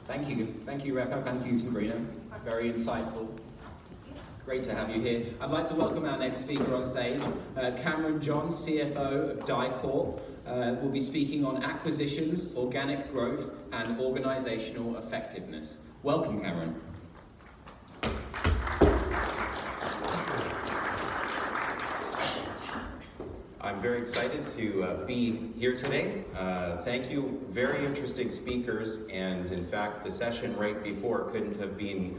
Thank you, Rebecca. Thank you, Sabrina. Very insightful. Great to have you here. I'd like to welcome our next speaker on stage, Cameron John, CFO of Argyle, will be speaking on acquisitions, organic growth, and organizational effectiveness. Welcome, Cameron. I'm very excited to be here today. Thank you. Very interesting speakers, and in fact, the session right before couldn't have been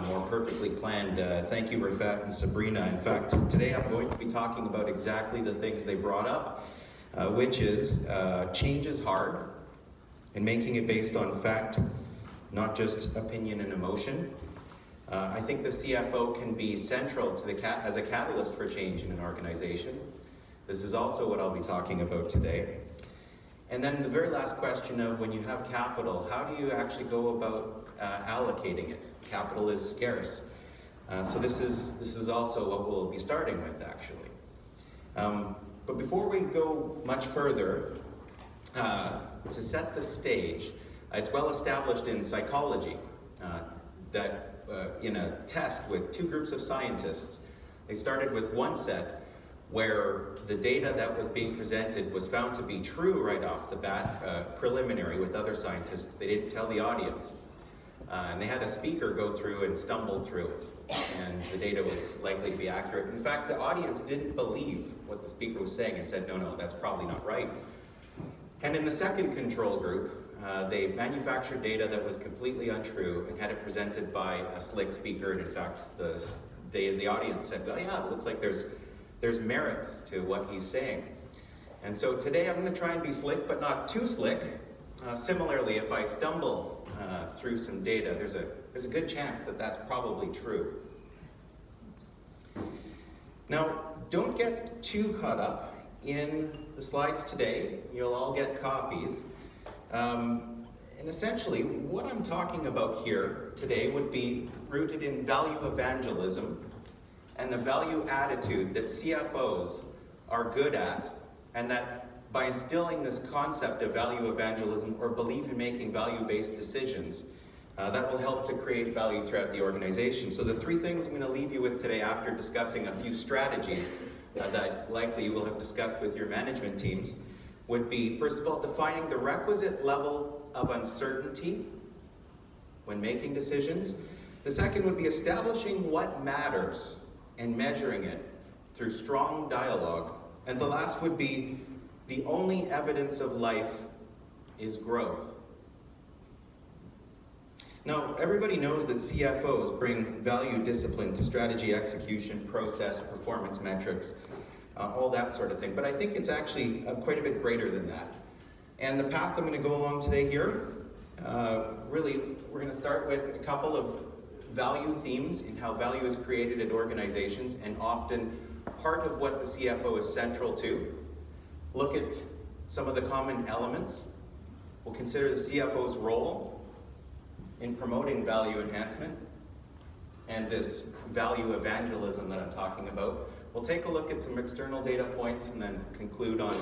more perfectly planned. Thank you, Rafat and Sabrina. In fact, today I'm going to be talking about exactly the things they brought up, which is change is hard, and making it based on fact, not just opinion and emotion. I think the CFO can be central to as a catalyst for change in an organization. This is also what I'll be talking about today. And then the very last question of when you have capital, how do you actually go about allocating it? Capital is scarce. So this is also what we'll be starting with, actually. But before we go much further, to set the stage, it's well established in psychology that in a test with two groups of scientists, they started with one set where the data that was being presented was found to be true right off the bat, preliminary with other scientists. They didn't tell the audience. And they had a speaker go through and stumble through it. And the data was likely to be accurate. In fact, the audience didn't believe what the speaker was saying and said, no, that's probably not right. And in the second control group, they manufactured data that was completely untrue and had it presented by a slick speaker. And in fact, the audience said, oh yeah, it looks like there's merit to what he's saying. And so today I'm going to try and be slick, but not too slick. Similarly, if I stumble through some data, there's a good chance that that's probably true. Now, don't get too caught up in the slides today. You'll all get copies. And essentially, what I'm talking about here today would be rooted in value evangelism and the value attitude that CFOs are good at, and that by instilling this concept of value evangelism or belief in making value-based decisions, that will help to create value throughout the organization. So the three things I'm going to leave you with today after discussing a few strategies that likely you will have discussed with your management teams would be, first of all, defining the requisite level of uncertainty when making decisions. The second would be establishing what matters and measuring it through strong dialogue. And the last would be the only evidence of life is growth. Now, everybody knows that CFOs bring value discipline to strategy, execution, process, performance metrics, all that sort of thing. But I think it's actually quite a bit greater than that. And the path I'm going to go along today here, really, we're going to start with a couple of value themes in how value is created at organizations, and often part of what the CFO is central to. Look at some of the common elements. We'll consider the CFO's role in promoting value enhancement and this value evangelism that I'm talking about. We'll take a look at some external data points and then conclude on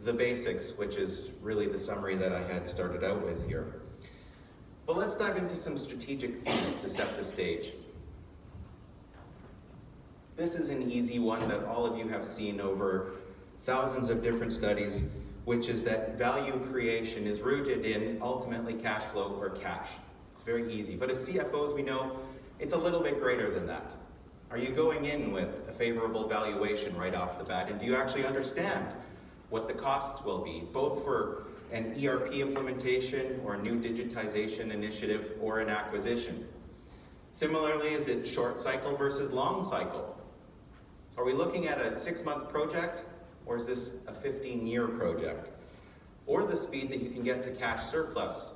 the basics, which is really the summary that I had started out with here. But let's dive into some strategic themes to set the stage. This is an easy one that all of you have seen over thousands of different studies, which is that value creation is rooted in ultimately cash flow or cash. It's very easy. But as CFOs, we know it's a little bit greater than that. Are you going in with a favorable valuation right off the bat? And do you actually understand what the costs will be, both for an ERP implementation or a new digitization initiative or an acquisition? Similarly, is it short cycle versus long cycle? Are we looking at a 6-month project, or is this a 15-year project? Or the speed that you can get to cash surplus.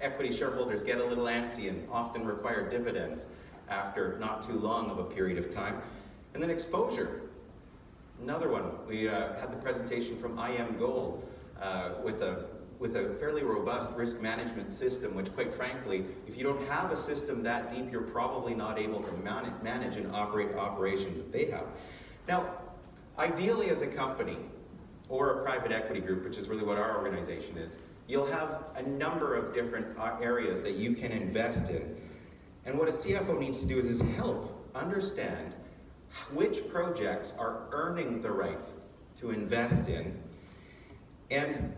Equity shareholders get a little antsy and often require dividends after not too long of a period of time. And then exposure. Another one. We had the presentation from IM Gold with a fairly robust risk management system, which quite frankly, if you don't have a system that deep, you're probably not able to manage and operate operations that they have. Now, ideally as a company or a private equity group, which is really what our organization is, you'll have a number of different areas that you can invest in. And what a CFO needs to do is help understand which projects are earning the right to invest in, and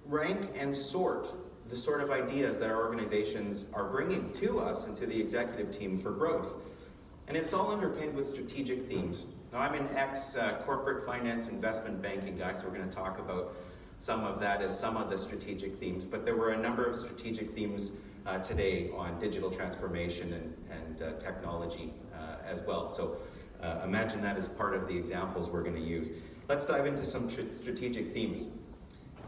rank and sort the sort of ideas that our organizations are bringing to us and to the executive team for growth. And it's all underpinned with strategic themes. Now, I'm an ex-corporate finance investment banking guy, so we're going to talk about some of that as some of the strategic themes, but there were a number of strategic themes today on digital transformation and technology as well. So imagine that as part of the examples we're going to use. Let's dive into some strategic themes.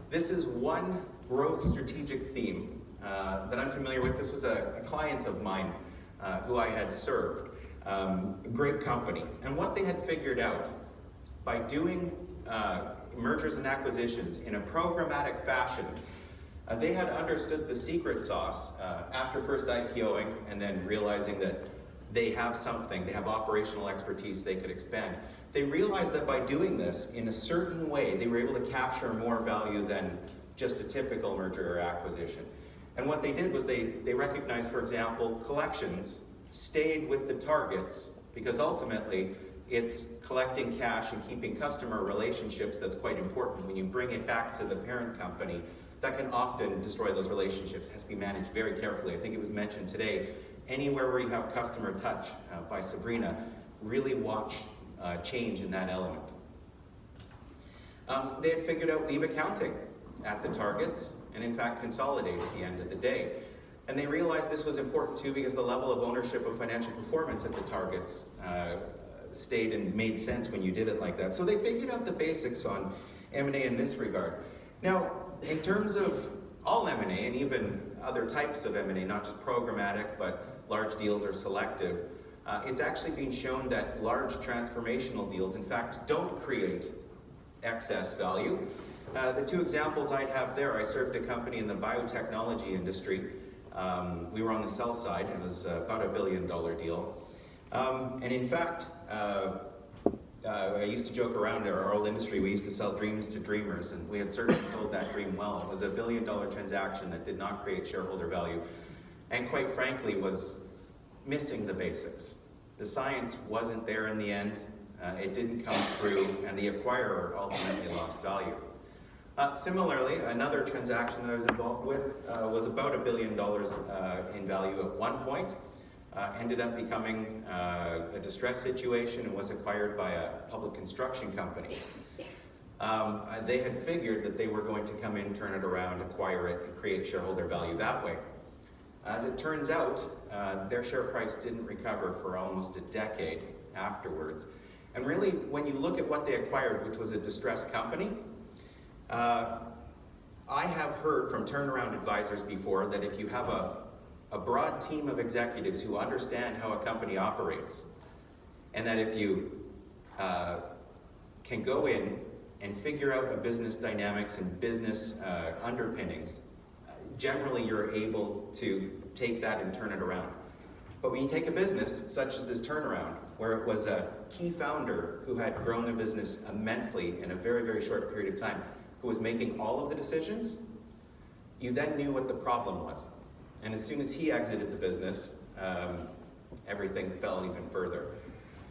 This is one growth strategic theme that I'm familiar with. This was a client of mine who I had served. Great company. And what they had figured out by doing mergers and acquisitions in a programmatic fashion, they had understood the secret sauce after first IPOing and then realizing that they have something, they have operational expertise they could expand. They realized that by doing this in a certain way, they were able to capture more value than just a typical merger or acquisition. And what they did was they recognized, for example, collections stayed with the targets because ultimately it's collecting cash and keeping customer relationships that's quite important. When you bring it back to the parent company, that can often destroy those relationships. It has to be managed very carefully. I think it was mentioned today, anywhere where you have customer touch by Sabrina, really watch change in that element. They had figured out leave accounting at the targets and in fact consolidate at the end of the day. And they realized this was important too because the level of ownership of financial performance at the targets stayed and made sense when you did it like that. So they figured out the basics on M&A in this regard. Now, in terms of all M&A and even other types of M&A, not just programmatic, but large deals are selective, it's actually been shown that large transformational deals, in fact, don't create excess value. The two examples I'd have there, I served a company in the biotechnology industry. We were on the sell side. It was about $1 billion deal. And in fact, I used to joke around in our old industry, we used to sell dreams to dreamers, and we had certainly sold that dream well. It was a $1 billion transaction that did not create shareholder value, and quite frankly was missing the basics. The science wasn't there in the end, it didn't come through, and the acquirer ultimately lost value. Similarly, another transaction that I was involved with was about $1 billion in value at one point. Ended up becoming a distress situation and was acquired by a public construction company. They had figured that they were going to come in, turn it around, acquire it, and create shareholder value that way. As it turns out, their share price didn't recover for almost a decade afterwards. And really, when you look at what they acquired, which was a distressed company, I have heard from turnaround advisors before that if you have a broad team of executives who understand how a company operates, and that if you can go in and figure out the business dynamics and business underpinnings, generally you're able to take that and turn it around. But when you take a business such as this turnaround, where it was a key founder who had grown their business immensely in a very, very short period of time, who was making all of the decisions, you then knew what the problem was. And as soon as he exited the business, everything fell even further.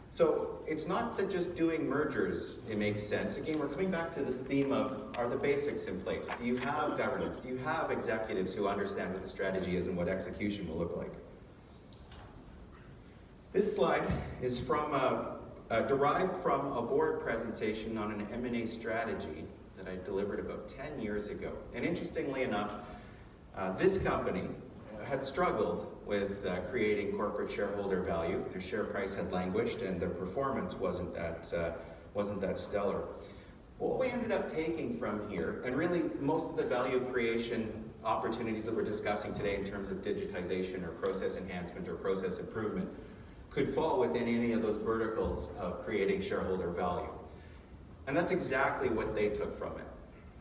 So it's not that just doing mergers, it makes sense. Again, we're coming back to this theme of, are the basics in place? Do you have governance? Do you have executives who understand what the strategy is and what execution will look like? This slide is from derived from a board presentation on an M&A strategy that I delivered about 10 years ago. And interestingly enough, this company had struggled with creating corporate shareholder value. Their share price had languished and their performance wasn't that stellar. What we ended up taking from here, and really most of the value creation opportunities that we're discussing today in terms of digitization or process enhancement or process improvement, could fall within any of those verticals of creating shareholder value. And that's exactly what they took from it.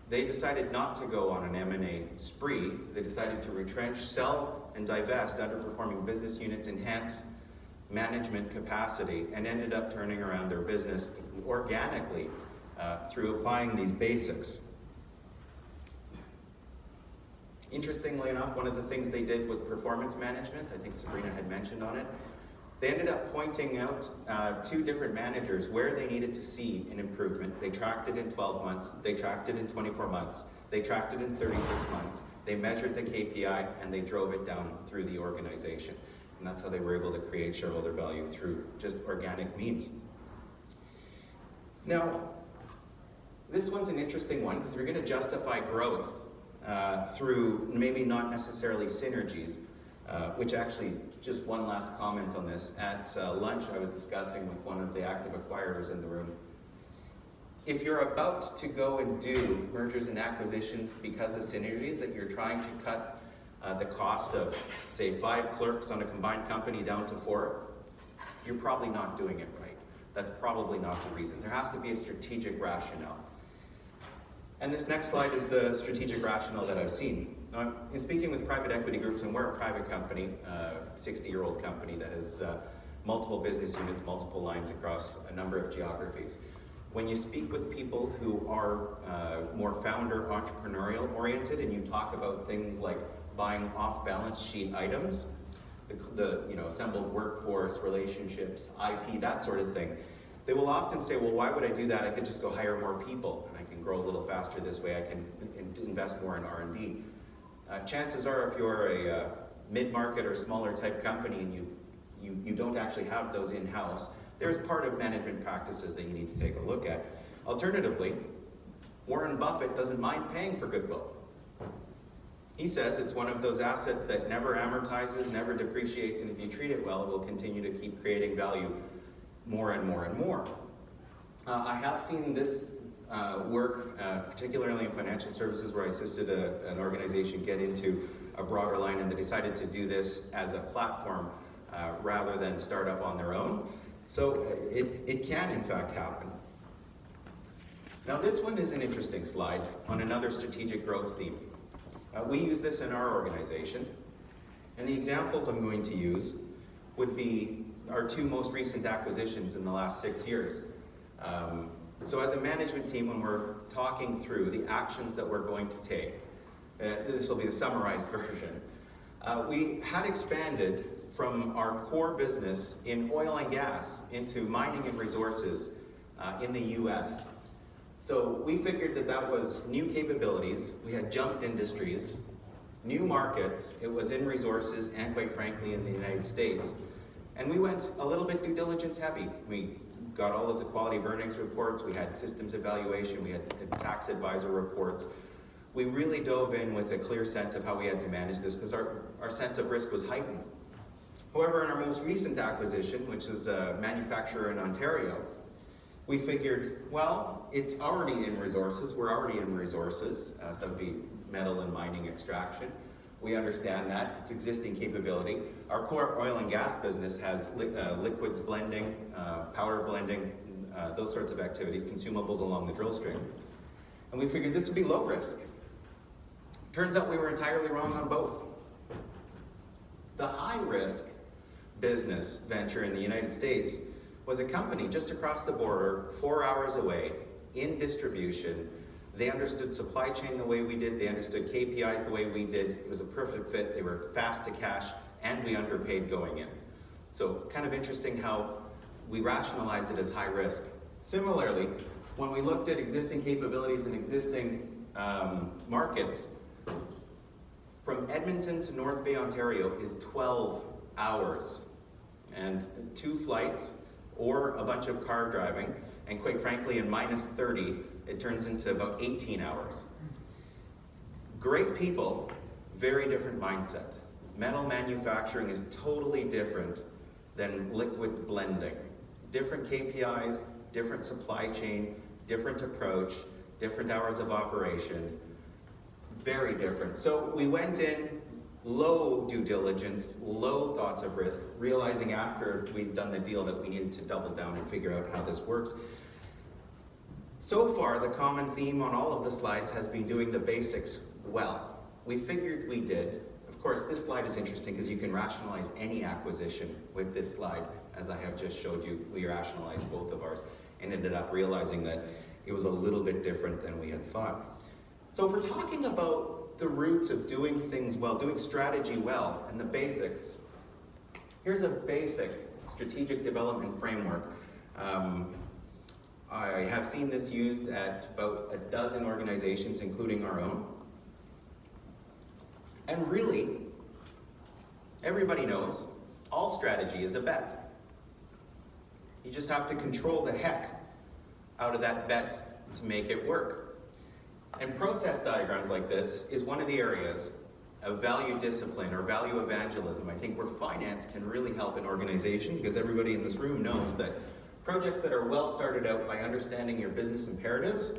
They decided not to go on an M&A spree. They decided to retrench, sell, and divest underperforming business units, enhance management capacity, and ended up turning around their business organically through applying these basics. Interestingly enough, one of the things they did was performance management. I think Sabrina had mentioned on it. They ended up pointing out 2 different managers where they needed to see an improvement. They tracked it in 12 months, they tracked it in 24 months, they tracked it in 36 months, they measured the KPI, and they drove it down through the organization. And that's how they were able to create shareholder value through just organic means. Now, this one's an interesting one because we're going to justify growth through maybe not necessarily synergies, which actually, just one last comment on this. At lunch, I was discussing with one of the active acquirers in the room. If you're about to go and do mergers and acquisitions because of synergies, that you're trying to cut the cost of, say, 5 clerks on a combined company down to 4, you're probably not doing it right. That's probably not the reason. There has to be a strategic rationale. And this next slide is the strategic rationale that I've seen. Now, in speaking with private equity groups, and we're a private company, 60-year-old company that has multiple business units, multiple lines across a number of geographies. When you speak with people who are more founder entrepreneurial oriented, and you talk about things like buying off-balance sheet items, the assembled workforce, relationships, IP, that sort of thing, they will often say, well, why would I do that? I could just go hire more people, and I can grow a little faster this way. I can invest more in R&D. Chances are, if you're a mid-market or smaller type company and you don't actually have those in-house, there's part of management practices that you need to take a look at. Alternatively, Warren Buffett doesn't mind paying for goodwill. He says it's one of those assets that never amortizes, never depreciates, and if you treat it well, it will continue to keep creating value more and more and more. I have seen this work, particularly in financial services, where I assisted an organization get into a broader line, and they decided to do this as a platform rather than start up on their own. So it can, in fact, happen. Now, this one is an interesting slide on another strategic growth theme. We use this in our organization, and the examples I'm going to use would be our 2 most recent acquisitions in the last 6 years. So as a management team, when we're talking through the actions that we're going to take, this will be the summarized version. We had expanded from our core business in oil and gas into mining and resources in the US. So we figured that that was new capabilities. We had jumped industries, new markets. It was in resources and, quite frankly, in the United States. And we went a little bit due diligence heavy. We got all of the quality of earnings reports. We had systems evaluation. We had tax advisor reports. We really dove in with a clear sense of how we had to manage this because our sense of risk was heightened. However, in our most recent acquisition, which was a manufacturer in Ontario, we figured, well, it's already in resources. We're already in resources. So that would be metal and mining extraction. We understand that. It's existing capability. Our core oil and gas business has liquids blending, powder blending, those sorts of activities, consumables along the drill string. And we figured this would be low risk. Turns out we were entirely wrong on both. The high risk business venture in the United States was a company just across the border, 4 hours away, in distribution. They understood supply chain the way we did. They understood KPIs the way we did. It was a perfect fit. They were fast to cash, and we underpaid going in. So kind of interesting how we rationalized it as high risk. Similarly, when we looked at existing capabilities and existing markets, from Edmonton to North Bay, Ontario is 12 hours. And 2 flights or a bunch of car driving, and quite frankly, in minus 30, it turns into about 18 hours. Great people, very different mindset. Metal manufacturing is totally different than liquids blending. Different KPIs, different supply chain, different approach, different hours of operation, very different. So we went in, low due diligence, low thoughts of risk, realizing after we'd done the deal that we needed to double down and figure out how this works. So far, the common theme on all of the slides has been doing the basics well. We figured we did. Of course, this slide is interesting because you can rationalize any acquisition with this slide. As I have just showed you, we rationalized both of ours and ended up realizing that it was a little bit different than we had thought. So if we're talking about the roots of doing things well, doing strategy well, and the basics. Here's a basic strategic development framework. I have seen this used at about a dozen organizations, including our own. And really, everybody knows all strategy is a bet. You just have to control the heck out of that bet to make it work. And process diagrams like this is one of the areas of value discipline or value evangelism, I think, where finance can really help an organization, because everybody in this room knows that projects that are well started out by understanding your business imperatives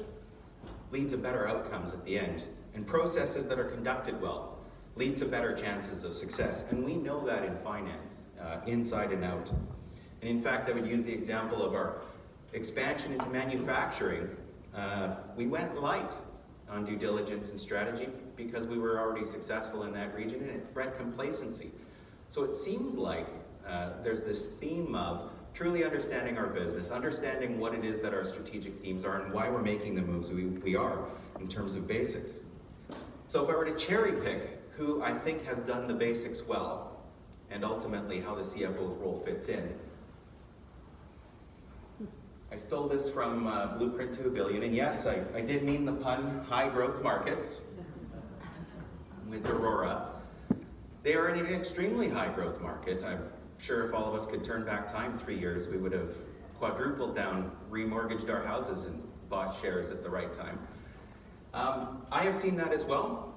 lead to better outcomes at the end. And processes that are conducted well lead to better chances of success. And we know that in finance, inside and out. And in fact, I would use the example of our expansion into manufacturing. We went light on due diligence and strategy because we were already successful in that region, and it bred complacency. So it seems like there's this theme of truly understanding our business, understanding what it is that our strategic themes are and why we're making the moves we are in terms of basics. So if I were to cherry pick who I think has done the basics well, and ultimately how the CFO's role fits in, I stole this from Blueprint to a Billion, and yes, I did mean the pun, high growth markets with Aurora. They are in an extremely high growth market. I'm sure if all of us could turn back time 3 years, we would have quadrupled down, remortgaged our houses, and bought shares at the right time. I have seen that as well.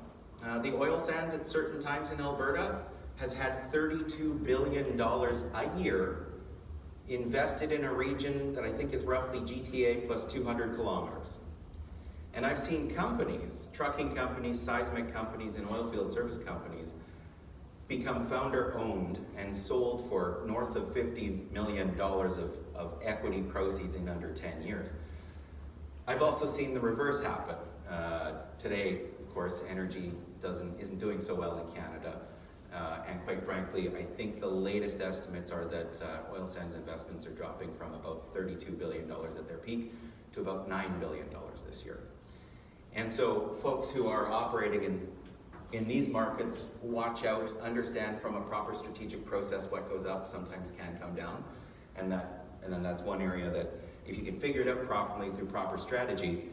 The oil sands at certain times in Alberta has had $32 billion a year invested in a region that I think is roughly GTA plus 200 kilometers. And I've seen companies, trucking companies, seismic companies, and oilfield service companies become founder-owned and sold for north of $50 million of equity proceeds in under 10 years. I've also seen the reverse happen. Today, of course, energy isn't doing so well in Canada. And quite frankly, I think the latest estimates are that oil sands investments are dropping from about $32 billion at their peak to about $9 billion this year. And so folks who are operating in these markets, watch out, understand from a proper strategic process what goes up sometimes can come down. And then that's one area that if you can figure it out properly through proper strategy,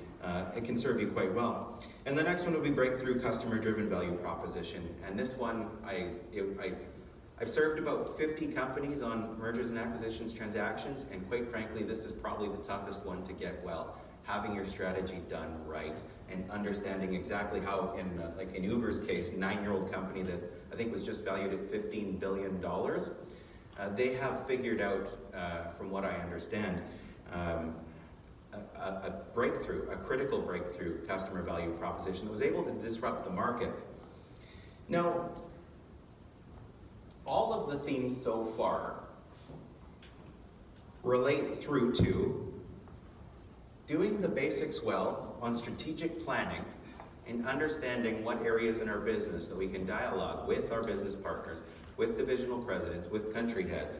it can serve you quite well. And the next one will be breakthrough customer-driven value proposition. And this one, I've served about 50 companies on mergers and acquisitions transactions, and quite frankly, this is probably the toughest one to get well. Having your strategy done right and understanding exactly how, like in Uber's case, a 9-year-old company that I think was just valued at $15 billion, they have figured out, from what I understand, a breakthrough, a critical breakthrough customer value proposition that was able to disrupt the market. Now, all of the themes so far relate through to doing the basics well on strategic planning and understanding what areas in our business that we can dialogue with our business partners, with divisional presidents, with country heads,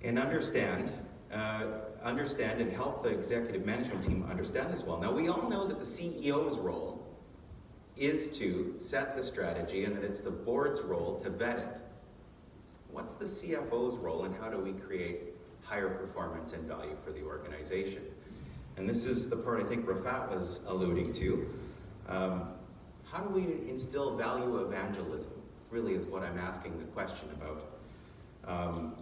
and understand and help the executive management team understand this well. Now, we all know that the CEO's role is to set the strategy and that it's the board's role to vet it. What's the CFO's role, and how do we create higher performance and value for the organization? And this is the part I think Rafat was alluding to. How do we instill value evangelism? Really is what I'm asking the question about.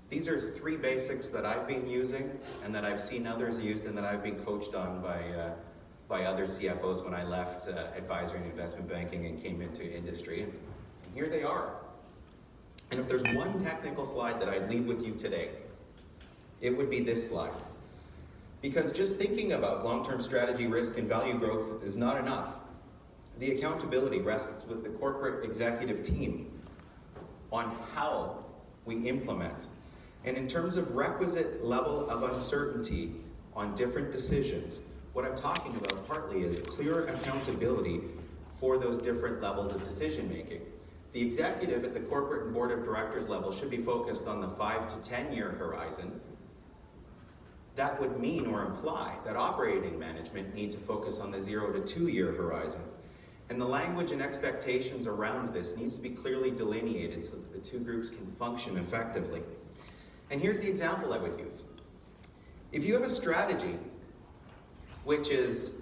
These are 3 basics that I've been using and that I've seen others used and that I've been coached on by other CFOs when I left advisory and investment banking and came into industry. And here they are. And if there's one technical slide that I'd leave with you today, it would be this slide. Because just thinking about long-term strategy, risk, and value growth is not enough. The accountability rests with the corporate executive team on how we implement. And in terms of requisite level of uncertainty on different decisions, what I'm talking about partly is clear accountability for those different levels of decision making. The executive at the corporate and board of directors level should be focused on the 5 to 10 year horizon. That would mean or imply that operating management need to focus on the 0 to 2 year horizon. And the language and expectations around this needs to be clearly delineated so that the two groups can function effectively. And here's the example I would use. If you have a strategy which is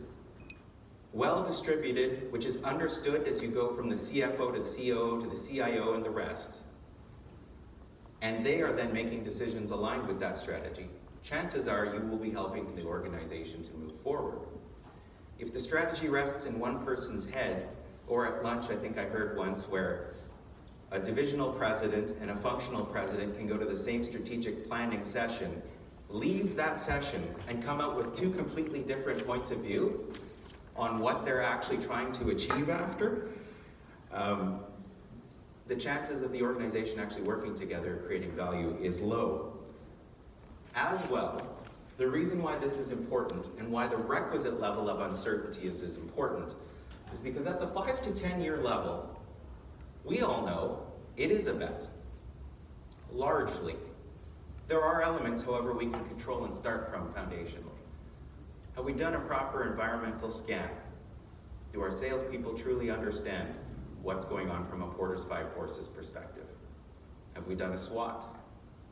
well distributed, which is understood as you go from the CFO to the COO to the CIO and the rest, and they are then making decisions aligned with that strategy, chances are you will be helping the organization to move forward. If the strategy rests in one person's head, or at lunch I think I heard once where a divisional president and a functional president can go to the same strategic planning session, leave that session, and come out with two completely different points of view on what they're actually trying to achieve after, the chances of the organization actually working together, creating value, is low. As well, the reason why this is important and why the requisite level of uncertainty is important is because at the 5 to 10 year level, we all know it is a bet, largely. There are elements, however, we can control and start from foundationally. Have we done a proper environmental scan? Do our salespeople truly understand what's going on from a Porter's Five Forces perspective? Have we done a SWOT?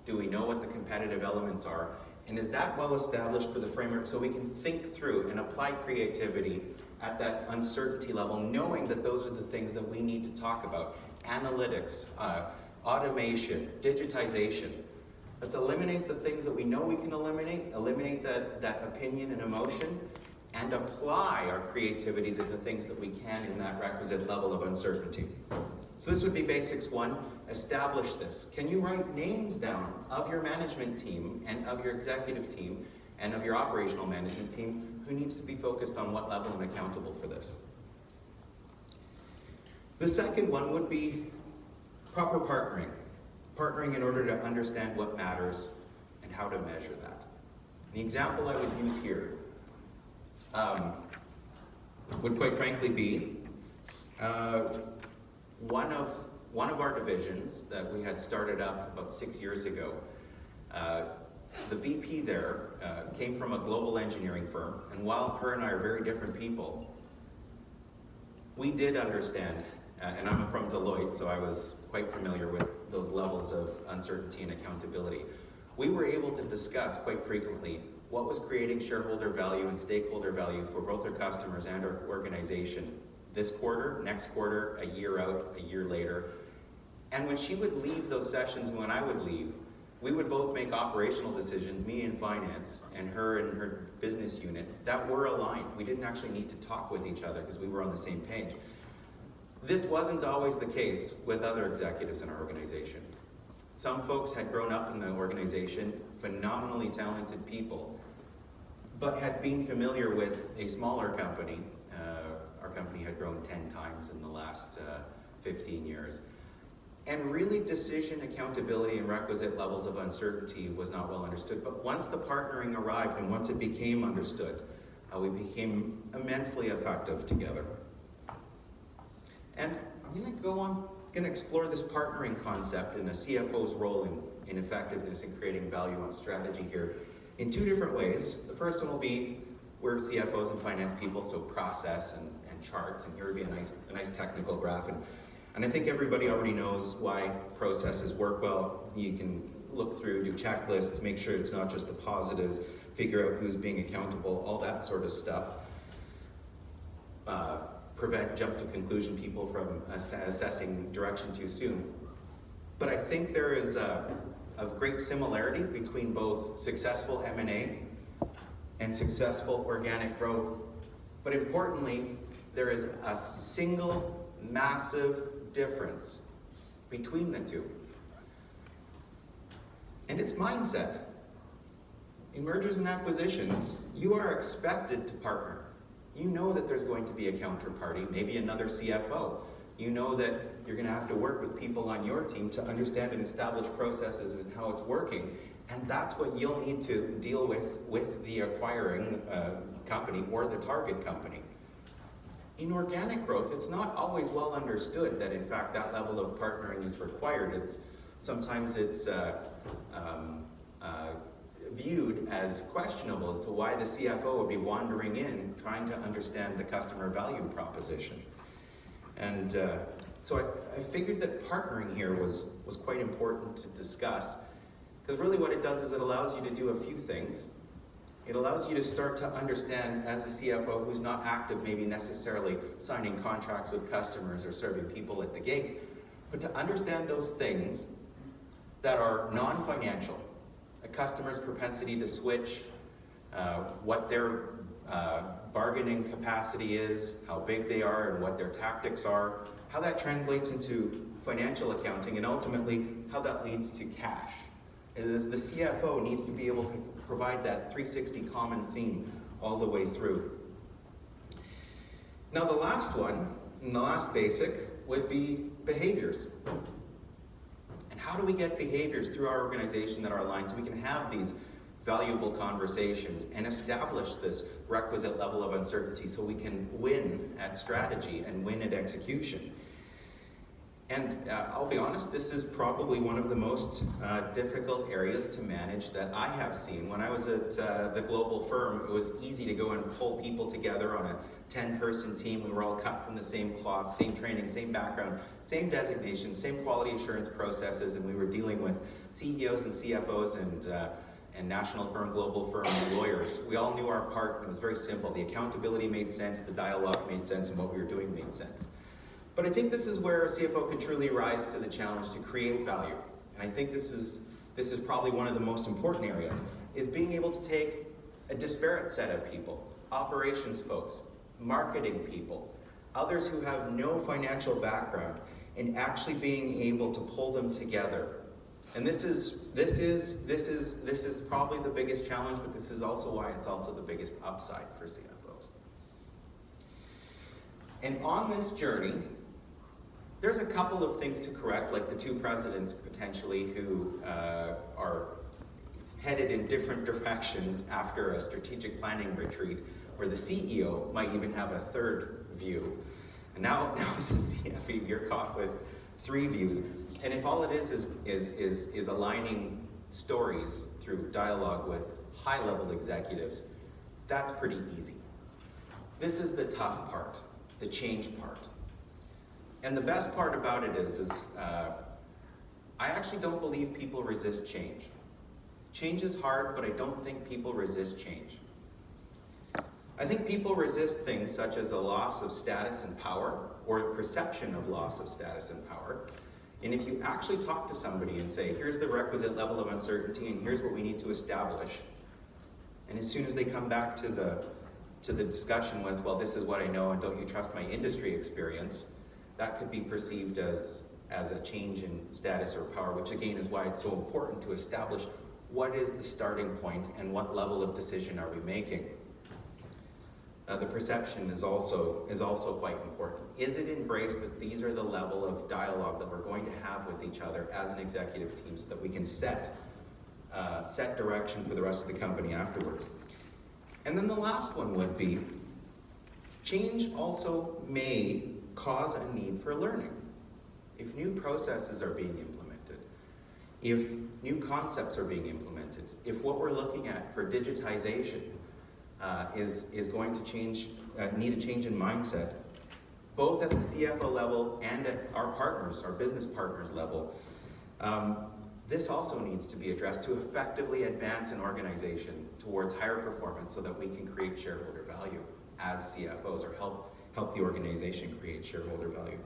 Do we know what the competitive elements are? And is that well established for the framework so we can think through and apply creativity at that uncertainty level, knowing that those are the things that we need to talk about? Analytics, automation, digitization. Let's eliminate the things that we know we can eliminate that opinion and emotion, and apply our creativity to the things that we can in that requisite level of uncertainty. So this would be basics one. Establish this. Can you write names down of your management team and of your executive team and of your operational management team who needs to be focused on what level and accountable for this? The second one would be proper partnering. Partnering in order to understand what matters and how to measure that. The example I would use here would quite frankly be one of our divisions that we had started up about 6 years ago. The VP there came from a global engineering firm, and while her and I are very different people, we did understand, and I'm from Deloitte, so I was quite familiar with those levels of uncertainty and accountability. We were able to discuss quite frequently what was creating shareholder value and stakeholder value for both our customers and our organization this quarter, next quarter, a year out, a year later. And when she would leave those sessions and when I would leave, we would both make operational decisions, me in finance and her in her business unit, that were aligned. We didn't actually need to talk with each other because we were on the same page. This wasn't always the case with other executives in our organization. Some folks had grown up in the organization, phenomenally talented people, but had been familiar with a smaller company. Our company had grown 10 times in the last 15 years. And really decision accountability and requisite levels of uncertainty was not well understood. But once the partnering arrived and once it became understood, we became immensely effective together. And I'm going to explore this partnering concept and a CFO's role in effectiveness and creating value on strategy here in two different ways. The first one will be we're CFOs and finance people, so process and charts, and here would be a nice technical graph. And I think everybody already knows why processes work well. You can look through, do checklists, make sure it's not just the positives, figure out who's being accountable, all that sort of stuff. Prevent jump to conclusion people from assessing direction too soon. But I think there is a great similarity between both successful M&A and successful organic growth. But importantly, there is a single massive difference between the two. And it's mindset. In mergers and acquisitions, you are expected to partner. You know that there's going to be a counterparty, maybe another CFO. You know that you're going to have to work with people on your team to understand and establish processes and how it's working. And that's what you'll need to deal with the acquiring company or the target company. In organic growth, it's not always well understood that in fact that level of partnering is required. Sometimes it's viewed as questionable as to why the CFO would be wandering in trying to understand the customer value proposition. And so I figured that partnering here was quite important to discuss, because really what it does is it allows you to do a few things. It allows you to start to understand, as a CFO who's not active, maybe necessarily signing contracts with customers or serving people at the gate, but to understand those things that are non-financial, a customer's propensity to switch, what their bargaining capacity is, how big they are, and what their tactics are, how that translates into financial accounting, and ultimately how that leads to cash. And as the CFO needs to be able to provide that 360 common theme all the way through. Now the last one, and the last basic, would be behaviors. And how do we get behaviors through our organization that are aligned so we can have these valuable conversations and establish this requisite level of uncertainty so we can win at strategy and win at execution? And I'll be honest, this is probably one of the most difficult areas to manage that I have seen. When I was at the global firm, it was easy to go and pull people together on a 10-person team. We were all cut from the same cloth, same training, same background, same designation, same quality assurance processes, and we were dealing with CEOs and CFOs and national firm, global firm, and lawyers. We all knew our part, and it was very simple. The accountability made sense, the dialogue made sense, and what we were doing made sense. But I think this is where a CFO can truly rise to the challenge to create value. And I think this is probably one of the most important areas, is being able to take a disparate set of people, operations folks, marketing people, others who have no financial background, and actually being able to pull them together. And this is probably the biggest challenge, but this is also why it's also the biggest upside for CFOs. And on this journey, there's a couple of things to correct, like the two presidents potentially who are headed in different directions after a strategic planning retreat, where the CEO might even have a third view. And now as the CFO, you're caught with three views. And if all it is aligning stories through dialogue with high-level executives, that's pretty easy. This is the tough part, the change part. And the best part about it is I actually don't believe people resist change. Change is hard, but I don't think people resist change. I think people resist things such as a loss of status and power, or a perception of loss of status and power. And if you actually talk to somebody and say, here's the requisite level of uncertainty, and here's what we need to establish, and as soon as they come back to the discussion with, well, this is what I know, and don't you trust my industry experience, that could be perceived as a change in status or power, which again is why it's so important to establish what is the starting point and what level of decision are we making. The perception is also quite important. Is it embraced that these are the level of dialogue that we're going to have with each other as an executive team so that we can set direction for the rest of the company afterwards? And then the last one would be, change also may cause a need for learning. If new processes are being implemented, if new concepts are being implemented, if what we're looking at for digitization is going to change, need a change in mindset, both at the CFO level and at our partners, our business partners level, this also needs to be addressed to effectively advance an organization towards higher performance so that we can create shareholder value as CFOs, or help the organization create shareholder value.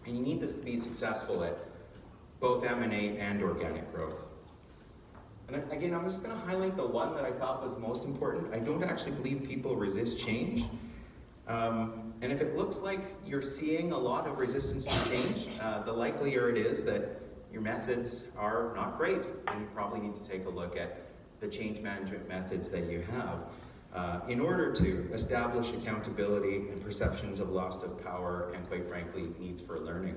And you need this to be successful at both M&A and organic growth. And again, I'm just going to highlight the one that I thought was most important. I don't actually believe people resist change. And if it looks like you're seeing a lot of resistance to change, the likelier it is that your methods are not great, and you probably need to take a look at the change management methods that you have in order to establish accountability and perceptions of loss of power and, quite frankly, needs for learning.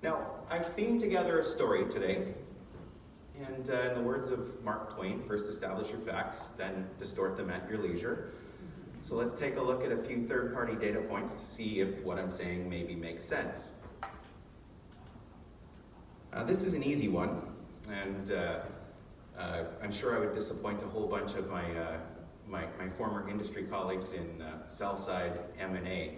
Now, I've themed together a story today. And in the words of Mark Twain, first establish your facts, then distort them at your leisure. So let's take a look at a few third-party data points to see if what I'm saying maybe makes sense. This is an easy one, and I'm sure I would disappoint a whole bunch of my former industry colleagues in sell-side M&A.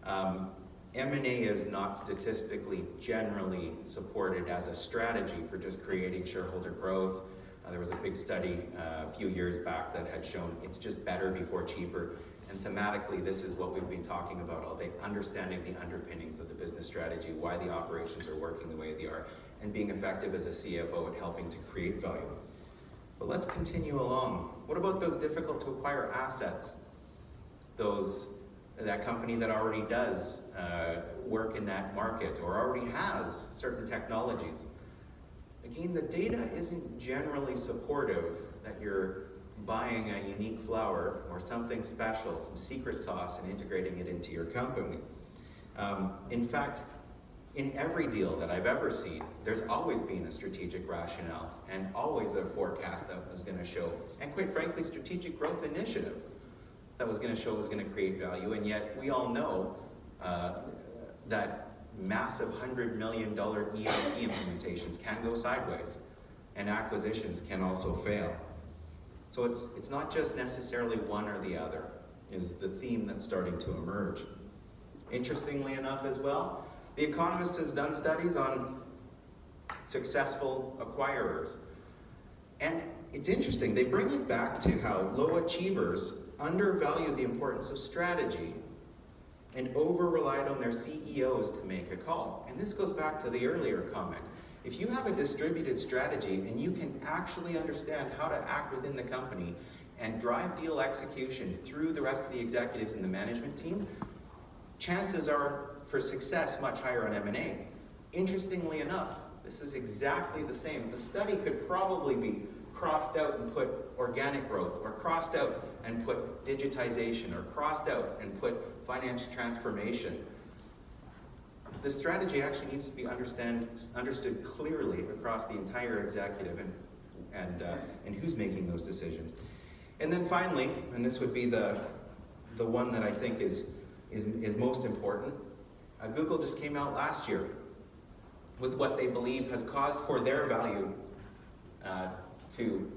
M&A is not statistically generally supported as a strategy for just creating shareholder growth. There was a big study a few years back that had shown it's just better before cheaper. And thematically, this is what we've been talking about all day, understanding the underpinnings of the business strategy, why the operations are working the way they are, and being effective as a CFO at helping to create value. But let's continue along. What about those difficult to acquire assets? That company that already does work in that market or already has certain technologies. Again, the data isn't generally supportive that you're buying a unique flower or something special, some secret sauce, and integrating it into your company. In fact, in every deal that I've ever seen, there's always been a strategic rationale and always a forecast that was going to show, and quite frankly, strategic growth initiative that was going to show was going to create value. And yet we all know that massive $100 million ERP implementations can go sideways, and acquisitions can also fail. So it's not just necessarily one or the other, is the theme that's starting to emerge. Interestingly enough as well, The Economist has done studies on successful acquirers. And it's interesting, they bring it back to how low achievers undervalue the importance of strategy and over-relied on their CEOs to make a call. And this goes back to the earlier comment. If you have a distributed strategy and you can actually understand how to act within the company and drive deal execution through the rest of the executives and the management team, chances are for success much higher on M&A. Interestingly enough, this is exactly the same. The study could probably be crossed out and put organic growth, or crossed out and put digitization, or crossed out and put finance transformation. The strategy actually needs to be understood clearly across the entire executive and who's making those decisions. And then finally, and this would be the one that I think is most important, Google just came out last year with what they believe has caused for their value to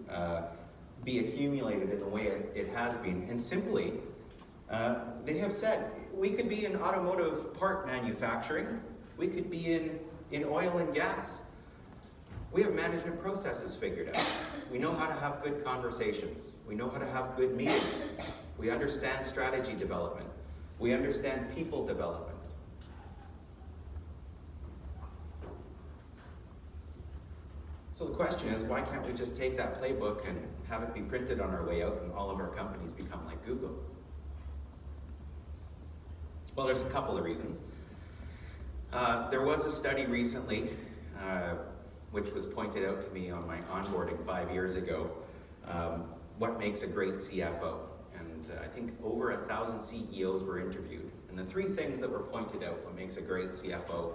be accumulated in the way it has been. And simply, they have said, we could be in automotive part manufacturing, we could be in oil and gas. We have management processes figured out. We know how to have good conversations. We know how to have good meetings. We understand strategy development. We understand people development. So the question is, why can't we just take that playbook and have it be printed on our way out and all of our companies become like Google? Well, there's a couple of reasons. There was a study recently, which was pointed out to me on my onboarding 5 years ago, what makes a great CFO. And I think over 1,000 CEOs were interviewed. And the three things that were pointed out what makes a great CFO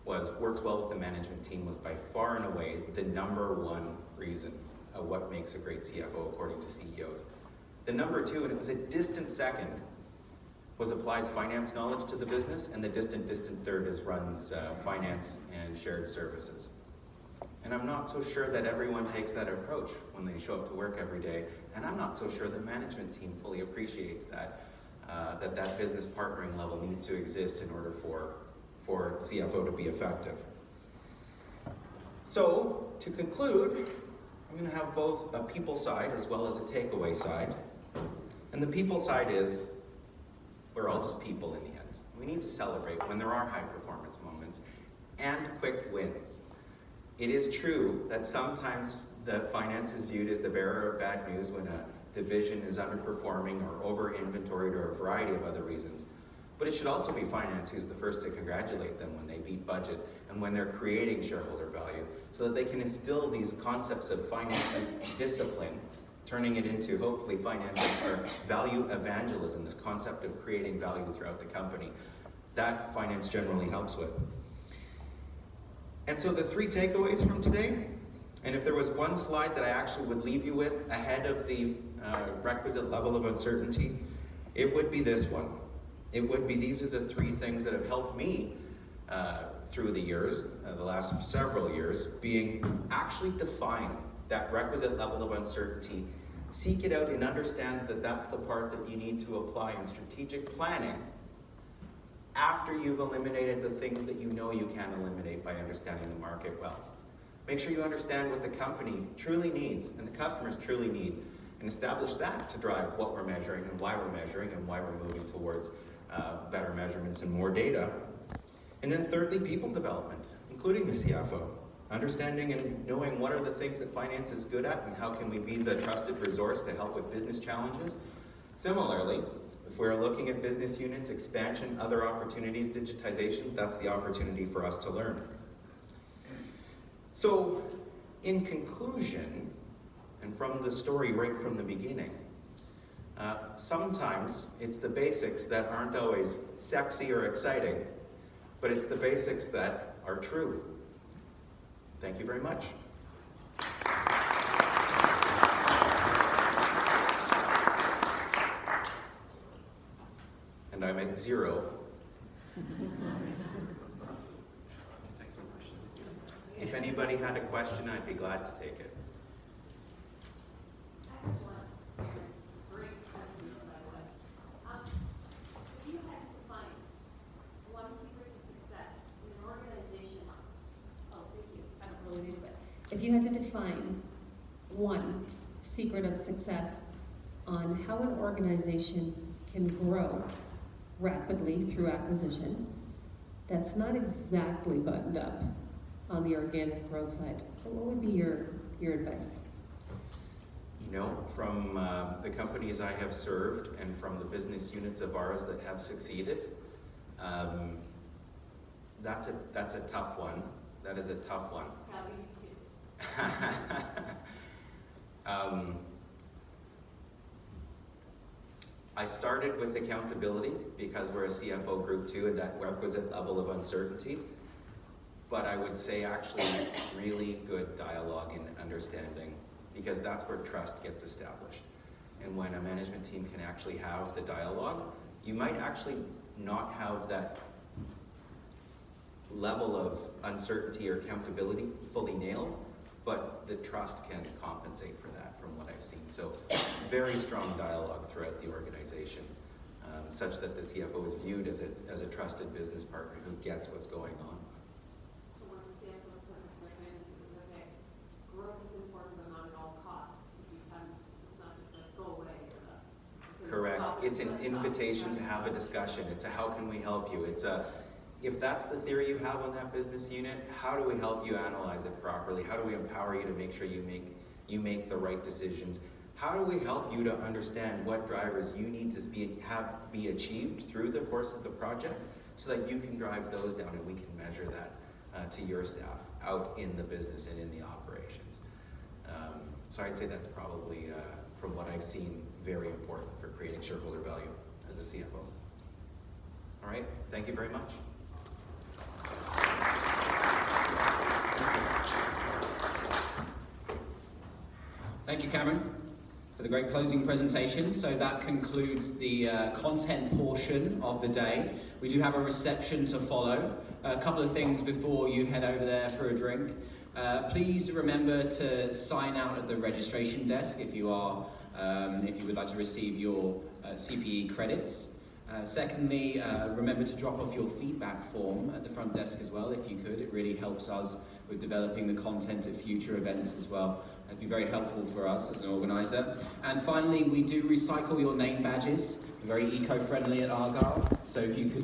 was works well with the management team was by far and away the #1 reason of what makes a great CFO according to CEOs. The #2, and it was a distant second, was applies finance knowledge to the business, and the distant third is runs finance and shared services. And I'm not so sure that everyone takes that approach when they show up to work every day, and I'm not so sure the management team fully appreciates that, that business partnering level needs to exist in order for CFO to be effective. So, to conclude, I'm going to have both a people side as well as a takeaway side. And the people side is, we're all just people in the end. We need to celebrate when there are high performance moments and quick wins. It is true that sometimes the finance is viewed as the bearer of bad news when a division is underperforming or over-inventoried or a variety of other reasons. But it should also be finance who's the first to congratulate them when they beat budget and when they're creating shareholder value, so that they can instill these concepts of finance's discipline, turning it into hopefully finance or value evangelism, this concept of creating value throughout the company. That finance generally helps with. And so the three takeaways from today, and if there was one slide that I actually would leave you with ahead of the requisite level of uncertainty, it would be this one. It would be, these are the three things that have helped me through the years, the last several years, being actually define that requisite level of uncertainty, seek it out and understand that that's the part that you need to apply in strategic planning after you've eliminated the things that you know you can eliminate by understanding the market well. Make sure you understand what the company truly needs and the customers truly need, and establish that to drive what we're measuring and why we're measuring and why we're moving towards better measurements and more data. And then thirdly, people development, including the CFO. Understanding and knowing what are the things that finance is good at and how can we be the trusted resource to help with business challenges. Similarly, if we're looking at business units, expansion, other opportunities, digitization, that's the opportunity for us to learn. So, in conclusion, and from the story right from the beginning, sometimes it's the basics that aren't always sexy or exciting, but it's the basics that are true. Thank you very much. And I'm at 0. If anybody had a question, I'd be glad to take it. If you had to define one secret of success on how an organization can grow rapidly through acquisition, that's not exactly buttoned up on the organic growth side, what would be your advice? You know, from the companies I have served and from the business units of ours that have succeeded, that's a tough one. That is a tough one. I started with accountability because we're a CFO group too, and that requisite level of uncertainty. But I would say actually really good dialogue and understanding, because that's where trust gets established. And when a management team can actually have the dialogue, you might actually not have that level of uncertainty or accountability fully nailed, but the trust can compensate for that from what I've seen. So very strong dialogue throughout the organization, such that the CFO is viewed as a trusted business partner who gets what's going on. So when the CFO puts it like okay, growth is important but not at all costs. It's not just a go away. Correct. It's an invitation to have a discussion. It's a how can we help you? It's a if that's the theory you have on that business unit, how do we help you analyze it properly? How do we empower you to make sure you make the right decisions? How do we help you to understand what drivers you need to be achieved through the course of the project so that you can drive those down and we can measure that to your staff out in the business and in the operations. So I'd say that's probably, from what I've seen, very important for creating shareholder value as a CFO. All right, thank you very much. Thank you, Cameron, for the great closing presentation. So that concludes the content portion of the day. We do have a reception to follow. A couple of things before you head over there for a drink. Please remember to sign out at the registration desk if you would like to receive your CPE credits. Secondly, remember to drop off your feedback form at the front desk as well, if you could. It really helps us with developing the content at future events as well. That'd be very helpful for us as an organizer. And finally, we do recycle your name badges. We're very eco-friendly at Argyle, so if you could